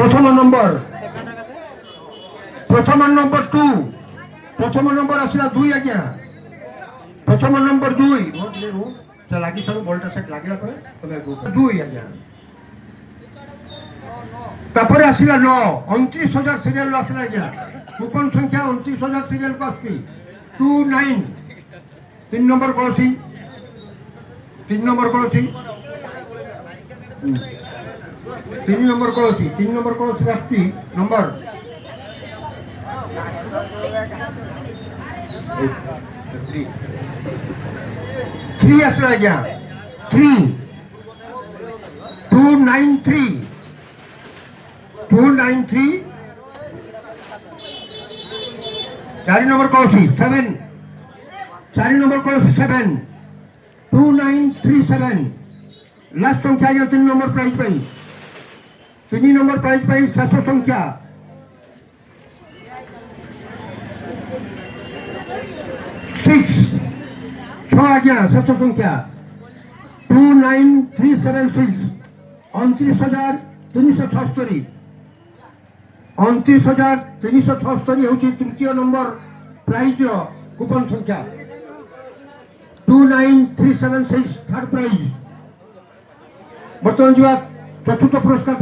प्रथम नंबर 2 प्रथम नंबर आसला 2 आज्ञा प्रथम नंबर 2 वोट ले रू से लागी सब बॉलटा सेट लागला पर तमे 2 आज्ञा तापर आसला 9 29000 सीरियल आसला आज्ञा कूपन संख्या 29000 सीरियल पासपी 29 3 नंबर कौसी 3 नंबर कौसी 3 नंबर कौसी व्यक्ति नंबर 3 आसला आज्ञा 3 293 4 नंबर कौसी 7 4 नंबर कौसी 7 2937 लास्ट संख्या आज्ञा 3 नंबर प्राइज पाई 3 नंबर प्राइज पाई 700 संख्या 6 आज्ञा 700 संख्या 29376 29,376 29,376 हूँ तृतीय नंबर प्राइज कूपन संख्या 29376 थर्ड प्राइज बर्तमान जा चतुर्थ पुरस्कार